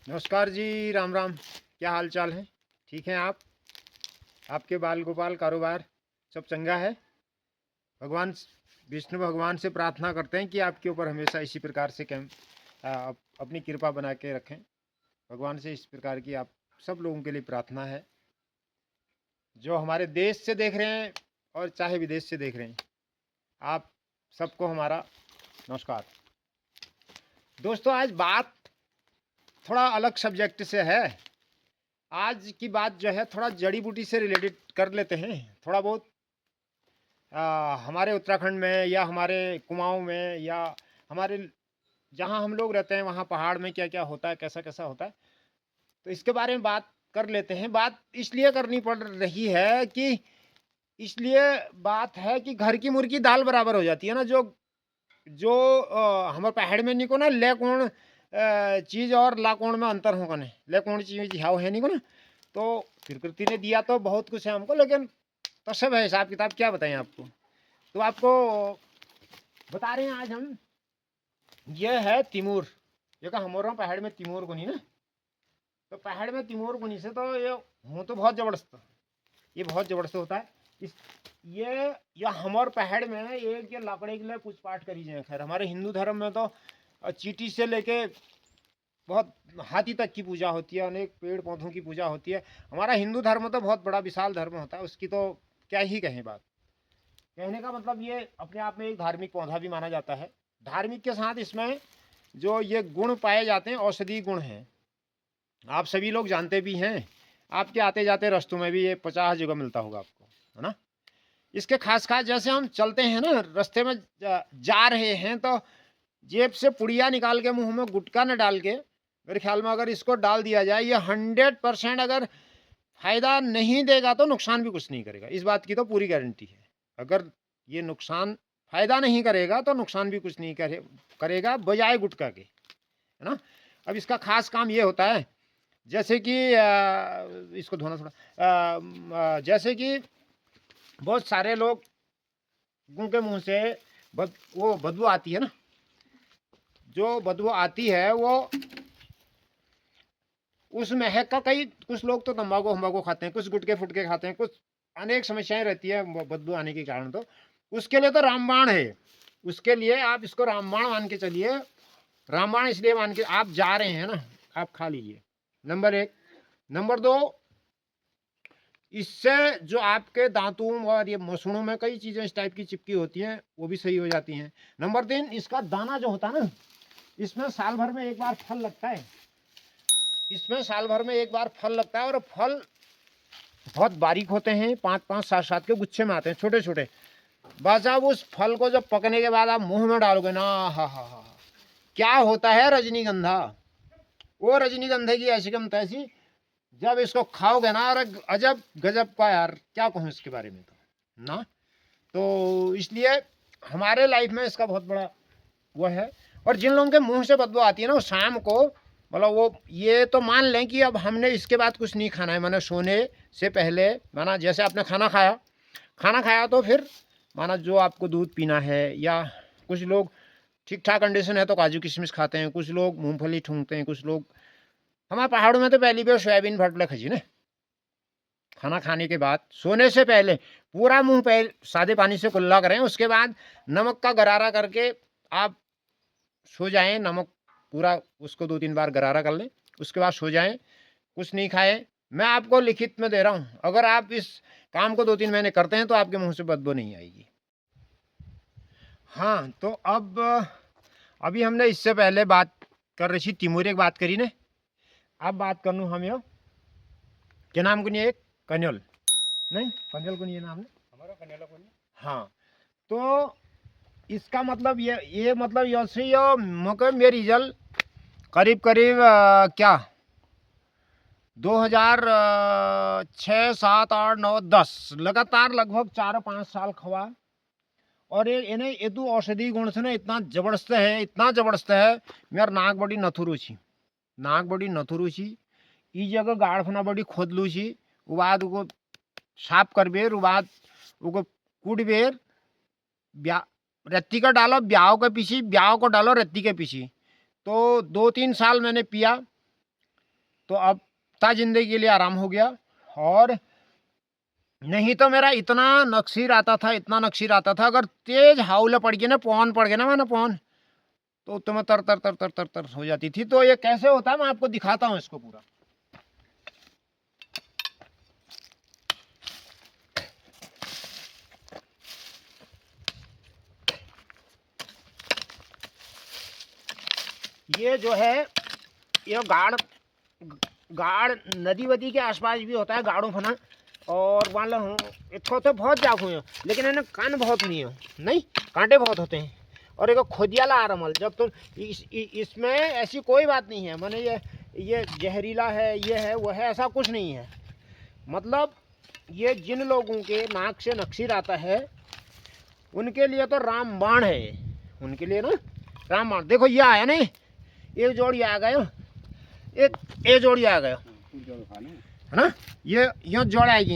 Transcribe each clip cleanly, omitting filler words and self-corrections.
नमस्कार जी, राम राम। क्या हाल चाल है? ठीक हैं आप? आपके बाल गोपाल कारोबार सब चंगा है? भगवान विष्णु भगवान से प्रार्थना करते हैं कि आपके ऊपर हमेशा इसी प्रकार से अपनी कृपा बना के रखें। भगवान से इस प्रकार की आप सब लोगों के लिए प्रार्थना है, जो हमारे देश से देख रहे हैं और चाहे विदेश से देख रहे हैं। आप सबको हमारा नमस्कार। दोस्तों, आज बात थोड़ा अलग सब्जेक्ट से है। आज की बात जो है थोड़ा जड़ी बूटी से रिलेटेड कर लेते हैं। थोड़ा बहुत हमारे उत्तराखंड में या हमारे कुमाऊं में या हमारे जहाँ हम लोग रहते हैं वहाँ पहाड़ में क्या क्या होता है, कैसा कैसा होता है, तो इसके बारे में बात कर लेते हैं। बात इसलिए करनी पड़ रही है कि इसलिए बात है कि घर की मुर्गी दाल बराबर हो जाती है ना। जो जो हमारे पहाड़ में निको ना ले कौन चीज़ और ला कौन में अंतर होगा नहीं, ले कौन चीज़ हाव है निको ना। तो प्रकृति ने दिया तो बहुत कुछ है हमको, लेकिन तो सब है हिसाब किताब, क्या बताएं आपको। तो आपको बता रहे हैं आज हम, ये है तिमूर। ये का हमारे पहाड़ में तिमूर गुनी ना, तो पहाड़ में तिमूर गुनी से तो ये हूँ तो बहुत जबरदस्त, ये बहुत जबरदस्त होता है। इस ये हमारे पहाड़ में एक ये लकड़ी के लिए पूछ पाठ करी जाए। खैर हमारे हिंदू धर्म में तो चींटी से लेके बहुत हाथी तक की पूजा होती है, अनेक पेड़ पौधों की पूजा होती है। हमारा हिंदू धर्म तो बहुत बड़ा विशाल धर्म होता है, उसकी तो क्या ही कहें बात। कहने का मतलब ये अपने आप में एक धार्मिक पौधा भी माना जाता है। धार्मिक के साथ इसमें जो ये गुण पाए जाते हैं, औषधीय गुण हैं, आप सभी लोग जानते भी हैं। आपके आते जाते रास्तों में भी ये 50 जगह मिलता होगा आपको, है ना। इसके खास खास जैसे हम चलते हैं ना, रास्ते में जा रहे हैं तो जेब से पुड़िया निकाल के मुंह में गुटखा न डाल के, मेरे ख्याल में अगर इसको डाल दिया जाए, ये 100% अगर फायदा नहीं देगा तो नुकसान भी कुछ नहीं करेगा। इस बात की तो पूरी गारंटी है। अगर ये नुकसान फायदा नहीं करेगा तो नुकसान भी कुछ नहीं करेगा बजाय गुटखा के, है ना। अब इसका खास काम ये होता है, जैसे कि इसको धोना थोड़ा, जैसे कि बहुत सारे लोग के मुंह से वो बदबू आती है ना, जो बदबू आती है वो उस महक का, कई कुछ लोग तो तंबाकू हम्बाकू खाते हैं, कुछ गुटके फुटके खाते हैं, कुछ अनेक समस्याएं रहती है बदबू आने के कारण। तो उसके लिए तो रामबाण है। उसके लिए आप इसको रामबाण मान के चलिए। रामबाण इसलिए मान के आप जा रहे हैं ना, आप खा लीजिए, नंबर 1। नंबर 2, इससे जो आपके दांतों और ये मसूड़ों में कई चीज़ें इस टाइप की चिपकी होती हैं, वो भी सही हो जाती हैं। नंबर 3, इसका दाना जो होता है ना, इसमें साल भर में एक बार फल लगता है। इसमें साल भर में एक बार फल लगता है, और फल बहुत बारीक होते हैं, 5-5, 7-7 के गुच्छे में आते हैं, छोटे छोटे। बस अब उस फल को जब पकने के बाद आप मुंह में डालोगे ना, हा, क्या होता है रजनीगंधा। वो रजनीगंधे की ऐसी कम तैसी, जब इसको खाओगे ना, अरे अजब गजब का यार, क्या कहूँ इसके बारे में तो ना। तो इसलिए हमारे लाइफ में इसका बहुत बड़ा वो है। और जिन लोगों के मुंह से बदबू आती है ना, वो शाम को, मतलब वो ये तो मान लें कि अब हमने इसके बाद कुछ नहीं खाना है, माना सोने से पहले, माना जैसे आपने खाना खाया तो फिर माना जो आपको दूध पीना है, या कुछ लोग ठीक ठाक कंडीशन है तो काजू किशमिश खाते हैं, कुछ लोग मूंगफली ठूंगते हैं, कुछ लोग, हमारे पहाड़ों में तो पहली बार सोयाबीन भटले खजी ना। खाना खाने के बाद सोने से पहले पूरा मुंह पहले सादे पानी से कुल्ला करें, उसके बाद नमक का गरारा करके आप सो जाएं। नमक पूरा उसको 2-3 बार गरारा कर लें, उसके बाद सो जाएं, कुछ नहीं खाएं। मैं आपको लिखित में दे रहा हूं, अगर आप इस काम को 2-3 महीने करते हैं तो आपके मुंह से बदबू नहीं आएगी। हाँ, तो अब अभी हमने इससे पहले बात कर रही थी, तिमूर एक बात करी ने। अब बात कर लूँ हम, यो क्या नाम को नहीं, एक कन्यल, नहीं कन्यल को नहीं है नाम है हमारा, कन्यल को नहीं। हाँ, तो इसका मतलब ये मतलब ऐसे यो मगर मेरी रिजल्ट करीब करीब क्या 2006, 7, 8, 9, 10 लगातार लगभग 4-5 साल खवा। और ये इन्हें यदु औषधि गुण से ना इतना जबरदस्त है, इतना जबरदस्त है। मेरा नाक बड़ी नथुरु छी, ई जगह गाढ़फना बड़ी खोदलू छी, उ बाद उको साफ कर बेर, उ बाद उको कूट बेर, रत्ती का डालो ब्याह के पीछे, ब्याह को डालो रत्ती के पीछे। तो 2-3 साल मैंने पिया, तो अब ता जिंदगी के लिए आराम हो गया। और नहीं तो मेरा इतना नक्सीर आता था, इतना नक्सीर आता था, अगर तेज हावले पड़ गए ना, पवन पड़ गया ना, मैंने पवन, तो तुम्हें तर तर तर तर तर तर हो जाती थी। तो ये कैसे होता है मैं आपको दिखाता हूँ इसको पूरा। ये जो है ये गाड़ नदी वदी के आसपास भी होता है, गाड़ों फना। और मान लो इसको तो बहुत जागू है, लेकिन इन्हें कान बहुत नहीं है, नहीं कांटे बहुत होते हैं। और एक खोदियाला आरमल, जब तुम इसमें ऐसी कोई बात नहीं है, मैंने ये जहरीला है, ये है वो है, ऐसा कुछ नहीं है। मतलब ये जिन लोगों के नाक से नक्सीर आता है उनके लिए तो रामबाण है, उनके लिए ना रामबाण। देखो ये आया नहीं, एक जोड़ी आ गया, एक जोड़ी आ गया है ना, ये यो जड़ आएगी,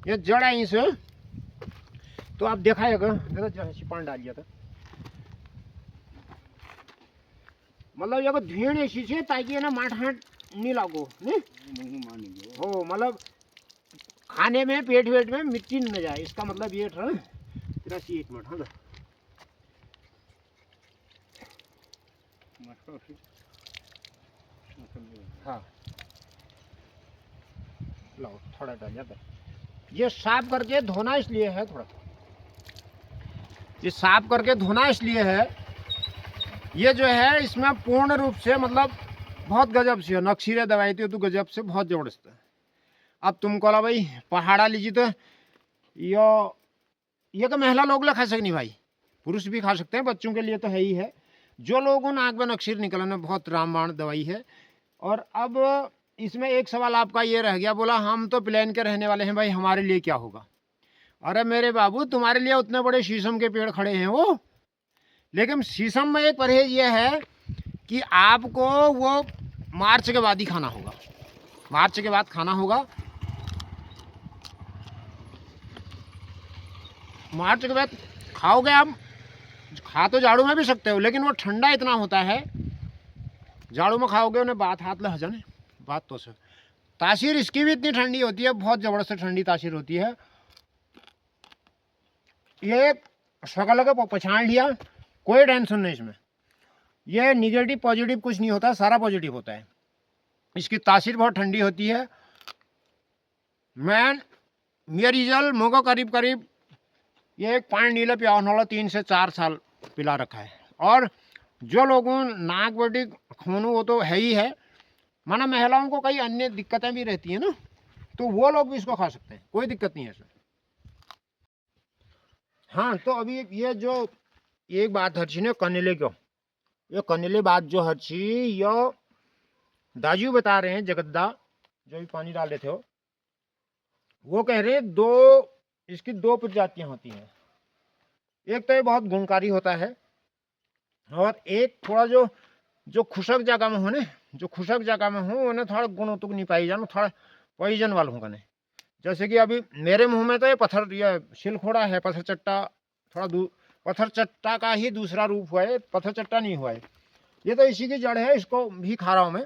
ये जड़ आई से। तो आप देखा है छिपान डालिए तो मतलब ये धीण ऐसी से ताकि है ना माठ हाट नहीं लागो, नहीं हो, मतलब खाने में पेट वेट में मिट्टी न जाए, इसका मतलब ये था। तेरा सी 1 मिनट। हाँ लो थोड़ा डाल जाता। ये साफ करके धोना इसलिए है, थोड़ा ये साफ करके धोना इसलिए है, ये जो है इसमें पूर्ण रूप से मतलब बहुत गजब से नक्सीरे दवाई थी तो गजब से बहुत जबरदस्त है। अब तुमको ला भाई पहाड़ा लीजिए तो ये तो महिला लोग खा सकते नहीं भाई, पुरुष भी खा सकते हैं, बच्चों के लिए तो है ही है। जो लोगों नाक में नक्सीर निकलने बहुत रामबाण दवाई है। और अब इसमें एक सवाल आपका ये रह गया, बोला हम तो प्लेन के रहने वाले हैं भाई, हमारे लिए क्या होगा। अरे मेरे बाबू तुम्हारे लिए उतने बड़े शीशम के पेड़ खड़े हैं वो, लेकिन शीशम में एक परहेज ये है कि आपको वो मार्च के बाद ही खाना होगा, मार्च के बाद खाना होगा। मार्च के बाद खाओगे आप, खा तो झाड़ू में भी सकते हो, लेकिन वो ठंडा इतना होता है, झाड़ू में खाओगे उन्हें बात हाथ ले हजाने बात तो से। तासीर इसकी भी इतनी ठंडी होती है, बहुत ज़बरदस्त ठंडी तासीर होती है। ये शकल का पहचान लिया, कोई टेंशन नहीं इसमें, ये निगेटिव पॉजिटिव कुछ नहीं होता, सारा पॉजिटिव होता है। इसकी तासीर बहुत ठंडी होती है। मैं मेरी जल मुझको करीब करीब ये एक पानी नीले पियाने वाला 3 से 4 साल पिला रखा है। और जो लोगों नाक बटी खूनू वो तो है ही है, माना महिलाओं को कई अन्य दिक्कतें भी रहती हैं ना, तो वो लोग भी इसको खा सकते हैं, कोई दिक्कत नहीं है इसमें। हाँ तो अभी ये जो एक बात हर्षी ने कनेले को, ये कनेले बात जो हर्षी यो दाजू बता रहे हैं, जगद्दा जो भी पानी डाल रहे थे वो कह रहे हैं इसकी 2 प्रजातियां होती हैं। एक तो ये बहुत गुणकारी होता है, और एक थोड़ा जो खुशक जगह में हो ना, जो खुशक जगह में हो उन्हें थोड़ा गुण तुक नहीं पाई जाना, थोड़ा पॉइजन वाला होगा नहीं। जैसे कि अभी मेरे मुंह में तो ये शिलखोड़ा है, पत्थर चट्टा, थोड़ा पत्थर चट्टा का ही दूसरा रूप हुआ है, पत्थर चट्टा नहीं हुआ है। ये तो इसी की जड़ है, इसको भी खा रहा हूँ मैं,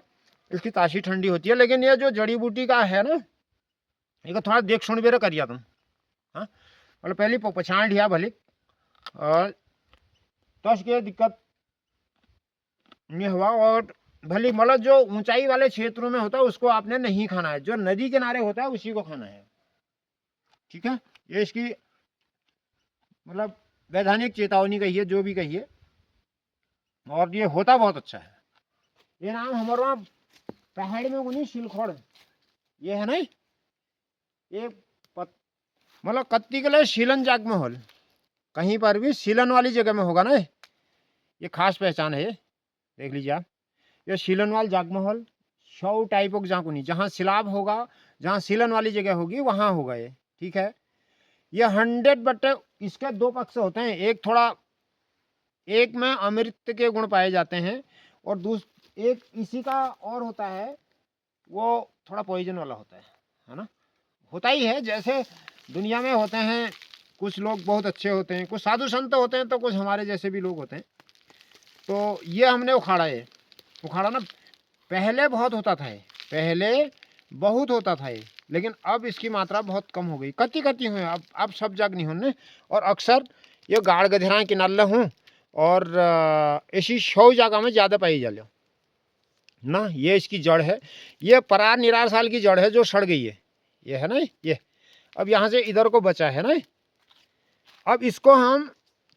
इसकी तासीर ठंडी होती है। लेकिन ये जो जड़ी बूटी का है ना, ये थोड़ा देख सुन बेरा करिया तुम। हाँ मतलब पहले पछाण लिया भले, और तस के दिक्कत नहीं हुआ। और भले मतलब जो ऊंचाई वाले क्षेत्रों में होता है उसको आपने नहीं खाना है, जो नदी किनारे होता है उसी को खाना है, ठीक है। ये इसकी मतलब वैधानिक चेतावनी कहिए, जो भी कहिए, और ये होता बहुत अच्छा है। ये नाम हमारे वहाँ पहाड़ में उन्हीं शिलखोड़, ये है नहीं, ये मतलब कत्ती के लिए शीलन जाग में होल, कहीं पर भी शीलन वाली जगह में होगा ना, ये खास पहचान है, देख लीजिए आप। ये शीलन वाल जागमहल शौ टाइप ऑफ जाकुनी, जहाँ सिलाब होगा, जहाँ सीलन वाली जगह होगी वहाँ होगा ये, ठीक है। ये 100 बटे इसके 2 पक्ष होते हैं, एक में अमृत के गुण पाए जाते हैं, और एक इसी का और होता है, वो थोड़ा पॉइजन वाला होता है ना, होता ही है। जैसे दुनिया में होते हैं कुछ लोग बहुत अच्छे होते हैं, कुछ साधु संत होते हैं, तो कुछ हमारे जैसे भी लोग होते हैं। तो ये हमने उखाड़ा है, उखाड़ा ना पहले बहुत होता था, पहले बहुत होता था ये, लेकिन अब इसकी मात्रा बहुत कम हो गई। कति कति हुए अब सब जग नहीं होने। और अक्सर ये गाड़ गधेरा के नल्ले हूँ और ऐसी 100 जगह में ज़्यादा पाई जाले ना। ये इसकी जड़ है, ये परार निरार साल की जड़ है जो सड़ गई है, ये है ना। ये अब यहाँ से इधर को बचा है ना। अब इसको हम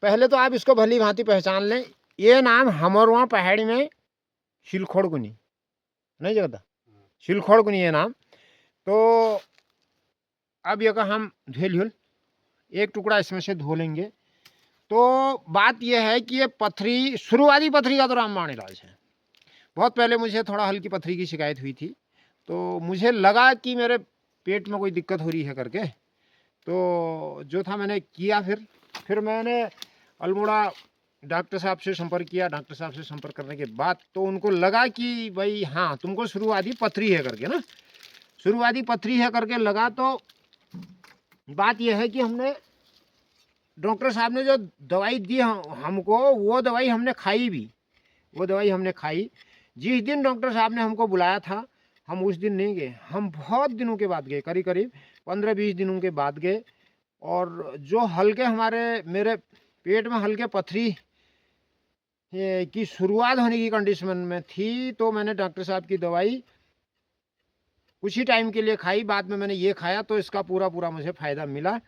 पहले तो आप इसको भली भांति पहचान लें। ये नाम हमारे वहाँ पहाड़ी में शिलखोड़गुनी नहीं जगता, शिलखोड़गुनी ये नाम। तो अब ये का हम धुल एक टुकड़ा इसमें से धो लेंगे। तो बात यह है कि ये पथरी, शुरुआती पथरी का तो रामबाण इलाज है। बहुत पहले मुझे थोड़ा हल्की पथरी की शिकायत हुई थी, तो मुझे लगा कि मेरे पेट में कोई दिक्कत हो रही है करके, तो जो था मैंने किया। फिर मैंने अल्मोड़ा डॉक्टर साहब से संपर्क किया। डॉक्टर साहब से संपर्क करने के बाद तो उनको लगा कि भाई हाँ तुमको शुरुआती पथरी है करके ना, शुरुआती पथरी है करके लगा। तो बात यह है कि हमने डॉक्टर साहब ने जो दवाई दी हमको, वो दवाई हमने खाई भी, वो दवाई हमने खाई। जिस दिन डॉक्टर साहब ने हमको बुलाया था हम उस दिन नहीं गए, हम बहुत दिनों के बाद गए, करीब 15-20 दिनों के बाद गए। और जो हल्के मेरे पेट में हल्के पथरी की शुरुआत होने की कंडीशन में थी, तो मैंने डॉक्टर साहब की दवाई कुछ ही टाइम के लिए खाई। बाद में मैंने ये खाया तो इसका पूरा मुझे फ़ायदा मिला।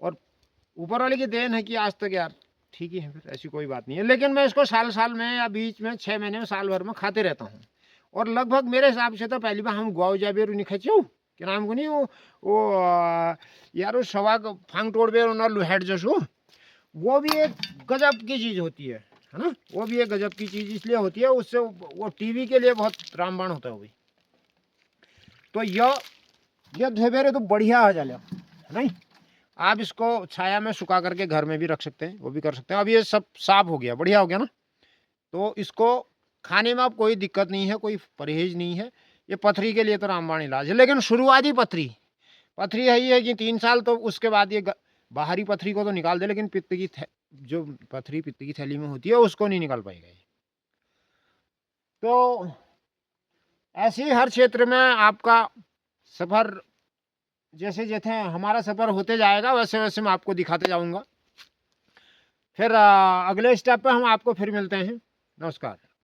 और ऊपर वाले की देन है कि आज तक यार ठीक ही है, फिर ऐसी कोई बात नहीं है। लेकिन मैं इसको साल में या बीच में 6 महीने में साल भर में खाते रहता हूँ। और लगभग मेरे हिसाब से तो पहली बार हम गुआव जाबेर नहीं खाचो कि नाम को नहीं वो यार वो सवा फांग तोड़ बेर ना लुहेट जसो, वो भी एक गजब की चीज़ होती है ना। वो भी एक गजब की चीज़ इसलिए होती है, उससे वो टीवी के लिए बहुत रामबाण होता है वो भी। तो यह धोबेरे तो बढ़िया आ जाए नहीं। आप इसको छाया में सुखा करके घर में भी रख सकते हैं, वो भी कर सकते हैं। अब ये सब साफ हो गया, बढ़िया हो गया ना। तो इसको खाने में अब कोई दिक्कत नहीं है, कोई परहेज नहीं है। ये पथरी के लिए तो रामबाण इलाज है। लेकिन शुरुआती पथरी है कि 3 साल, तो उसके बाद ये बाहरी पथरी को तो निकाल दे, लेकिन पित्त की जो पथरी पित्त की थैली में होती है उसको नहीं निकाल पाएगा। तो ऐसे ही हर क्षेत्र में आपका सफ़र जैसे जैसे हमारा सफ़र होते जाएगा वैसे वैसे मैं आपको दिखाते जाऊंगा। फिर अगले स्टेप पे हम आपको फिर मिलते हैं। नमस्कार।